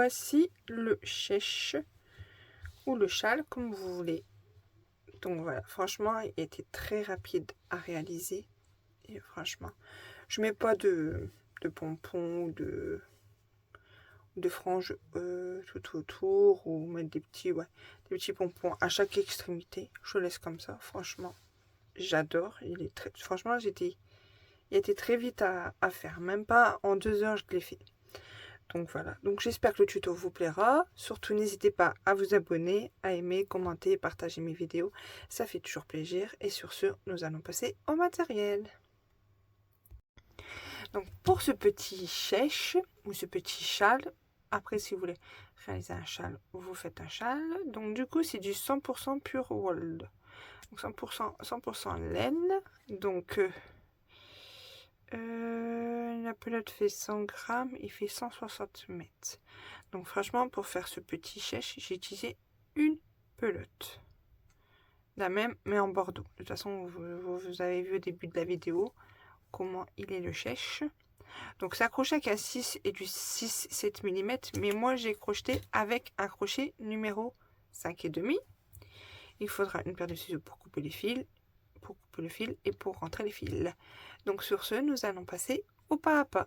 voici le chèche ou le châle, comme vous voulez. Donc voilà, franchement, il était très rapide à réaliser. Et franchement, je mets pas de pompons ou de franges tout autour, ou mettre des petits pompons à chaque extrémité. Je laisse comme ça, franchement. J'adore. Franchement, il était très vite à faire. Même pas en 2 heures, je l'ai fait. Donc voilà. Donc j'espère que le tuto vous plaira. Surtout, n'hésitez pas à vous abonner, à aimer, commenter et partager mes vidéos. Ça fait toujours plaisir. Et sur ce, nous allons passer au matériel. Donc pour ce petit chèche ou ce petit châle, après si vous voulez réaliser un châle, vous faites un châle. Donc du coup c'est du 100% pure wool. Donc 100% laine. Donc la pelote fait 100 grammes, il fait 160 mètres. Donc franchement pour faire ce petit chèche, j'ai utilisé une pelote. La même mais en bordeaux. De toute façon vous avez vu au début de la vidéo comment il est le chèche. Donc c'est un crochet qui a 6 et du 6-7 mm, mais moi j'ai crocheté avec un crochet numéro 5,5. Il faudra une paire de ciseaux pour couper les fils, le fil et pour rentrer les fils. Donc sur ce, nous allons passer au pas à pas.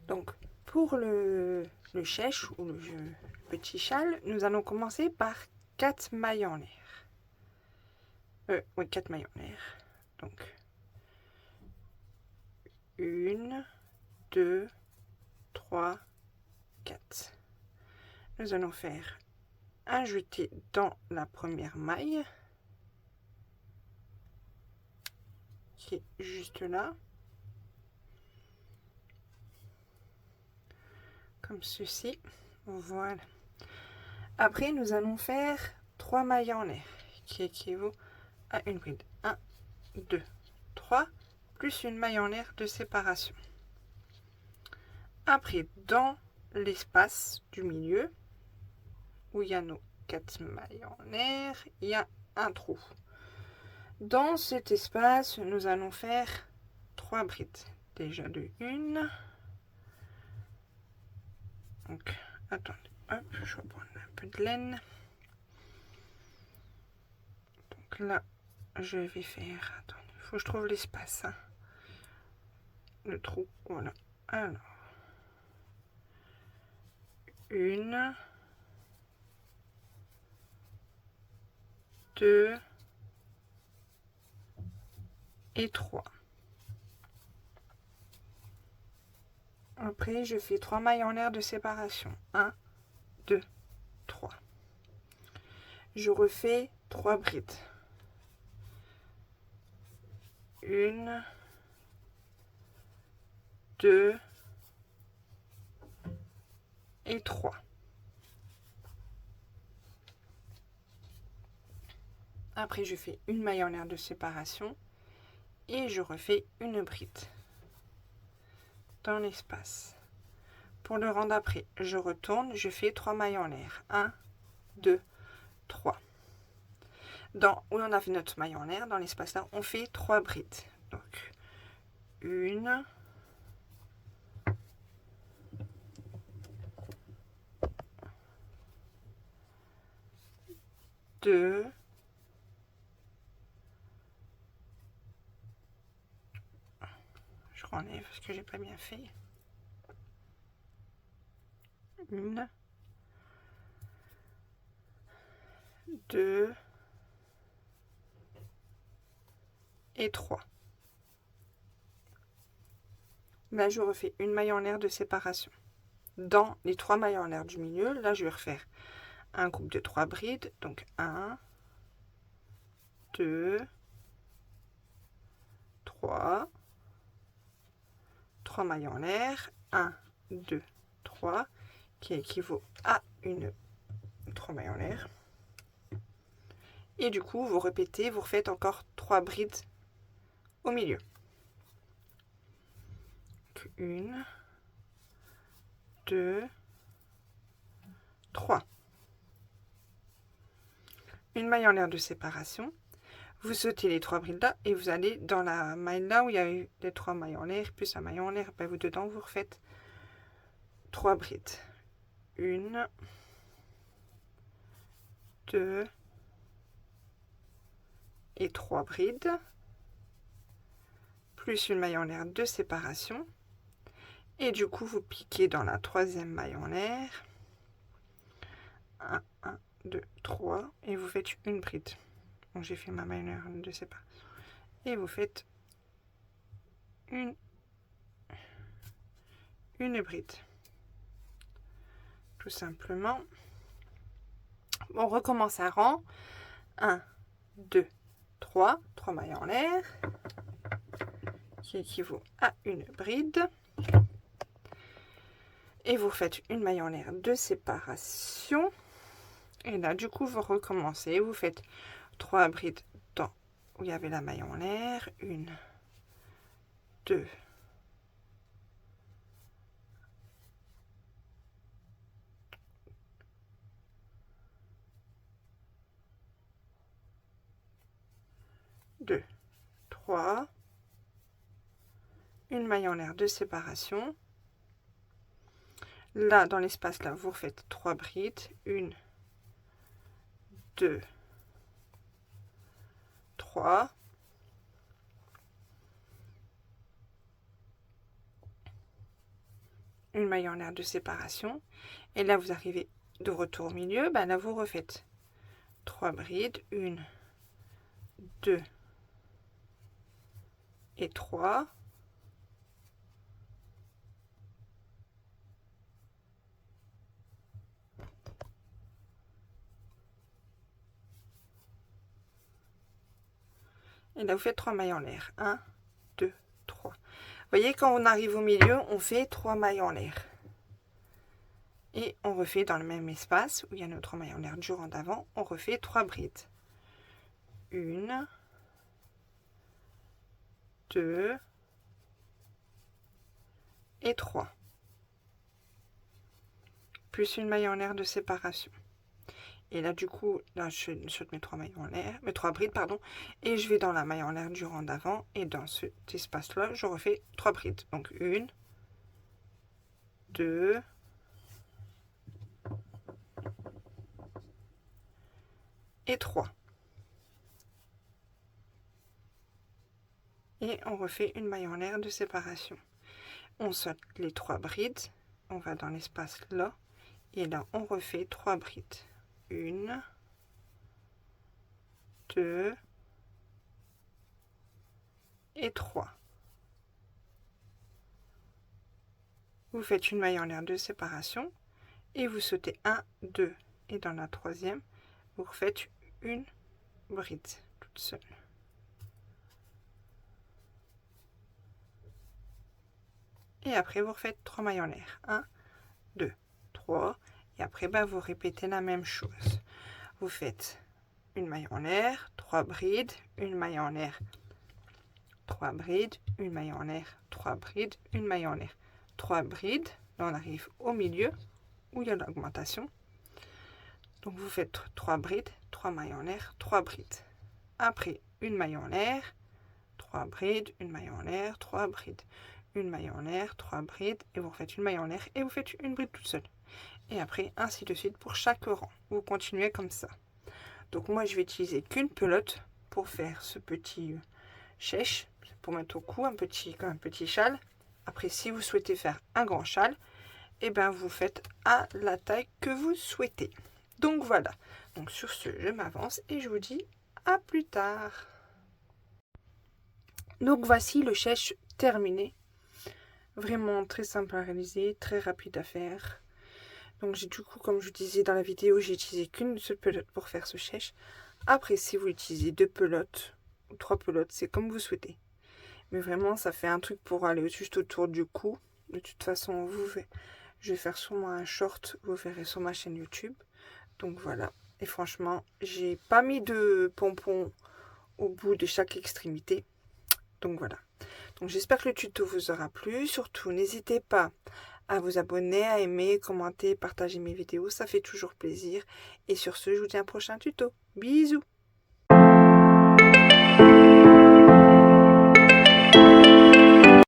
Donc pour le chèche ou le petit châle, nous allons commencer par 4 mailles en l'air. Oui, 4 mailles en l'air. Donc 1, 2, 3, 4. Nous allons faire un jeté dans la première maille qui est juste là, comme ceci. Voilà. Après nous allons faire 3 mailles en l'air qui équivaut à une bride. 1, 2, 3 plus une maille en l'air de séparation. Après dans l'espace du milieu où il y a nos 4 mailles en l'air, il y a un trou. Dans cet espace, nous allons faire 3 brides. Déjà de 1. Donc, attendez, hop, je vais prendre un peu de laine. Donc là, je vais faire, attendez, il faut que je trouve l'espace. Hein. Le trou, voilà. Alors, 1, 2 et 3. Après, je fais 3 mailles en l'air de séparation. 1, 2, 3. Je refais 3 brides. 1, 2 et 3. Après, je fais une maille en l'air de séparation et je refais une bride dans l'espace. Pour le rang d'après, je retourne, je fais 3 mailles en l'air. 1, 2, 3. Où on a fait notre maille en l'air, dans l'espace là, on fait 3 brides. Donc, 1, 2, je renlève parce que j'ai pas bien fait. 1, 2 et 3. Là, je refais une maille en l'air de séparation. Dans les 3 mailles en l'air du milieu, là, je vais refaire un groupe de 3 brides. Donc, 1, 2, 3. 3 mailles en l'air. 1, 2, 3. Qui équivaut à 3 mailles en l'air. Et du coup, vous répétez, vous refaites encore 3 brides au milieu. 1, 2, 3. Une maille en l'air de séparation. Vous sautez les 3 brides là et vous allez dans la maille là où il y a eu les 3 mailles en l'air, plus la maille en l'air, ben vous dedans vous refaites 3 brides. 1, 2 et 3 brides, plus une maille en l'air de séparation. Et du coup, vous piquez dans la troisième maille en l'air. 1, 2, 3. Et vous faites une bride. Donc, j'ai fait ma maille en l'air de séparation. Et vous faites une bride. Tout simplement. On recommence un rang. 1, 2, 3. 3 mailles en l'air. Qui équivaut à une bride. Et vous faites une maille en l'air de séparation. Et là, du coup, vous recommencez. Vous faites 3 brides dans où il y avait la maille en l'air. 1, 2, 2, 3. Une maille en l'air de séparation. Là, dans l'espace, là, vous faites 3 brides. 1, 2, 3. Une maille en l'air de séparation. Et là, vous arrivez de retour au milieu. Ben là, vous refaites 3 brides. 1, 2 et 3. Et là, vous faites 3 mailles en l'air. 1, 2, 3. Vous voyez, quand on arrive au milieu, on fait 3 mailles en l'air. Et on refait dans le même espace, où il y a notre maille en l'air du rang d'avant, on refait 3 brides. 1, 2 et 3. Plus une maille en l'air de séparation. Et là, du coup, là, je saute mes 3 mailles en l'air, mes 3 brides, pardon, et je vais dans la maille en l'air du rang d'avant, et dans cet espace-là, je refais 3 brides. Donc, 1, 2, et 3. Et on refait une maille en l'air de séparation. On saute les 3 brides, on va dans l'espace là, et là, on refait 3 brides. 1, 2 et 3. Vous faites une maille en l'air de séparation et vous sautez 1, 2 et dans la troisième, vous refaites une bride toute seule. Et après, vous refaites 3 mailles en l'air. 1, 2, 3. Et après, vous répétez la même chose. Vous faites une maille en l'air, 3 brides, une maille en l'air, 3 brides, une maille en l'air, 3 brides, une maille en l'air, 3 brides. Là, on arrive au milieu où il y a l'augmentation. Donc, vous faites 3 brides, 3 mailles en l'air, 3 brides. Après, une maille en l'air, 3 brides, une maille en l'air, 3 brides. Une maille en l'air, 3 brides, et vous refaites une maille en l'air, et vous faites une bride toute seule. Et après, ainsi de suite pour chaque rang. Vous continuez comme ça. Donc moi, je vais utiliser qu'une pelote pour faire ce petit chèche, pour mettre au cou, un petit châle. Après, si vous souhaitez faire un grand châle, et ben vous faites à la taille que vous souhaitez. Donc voilà. Donc sur ce, je m'avance et je vous dis à plus tard. Donc voici le chèche terminé. Vraiment très simple à réaliser, très rapide à faire. Donc du coup, comme je vous disais dans la vidéo, j'ai utilisé qu'une seule pelote pour faire ce chèche. Après, si vous utilisez 2 pelotes ou 3 pelotes, c'est comme vous souhaitez. Mais vraiment, ça fait un truc pour aller juste autour du cou. De toute façon, je vais faire sûrement un short, vous verrez sur ma chaîne YouTube. Donc voilà. Et franchement, j'ai pas mis de pompons au bout de chaque extrémité. Donc voilà. Donc j'espère que le tuto vous aura plu. Surtout, n'hésitez pas à vous abonner, à aimer, commenter, partager mes vidéos. Ça fait toujours plaisir. Et sur ce, je vous dis à un prochain tuto. Bisous!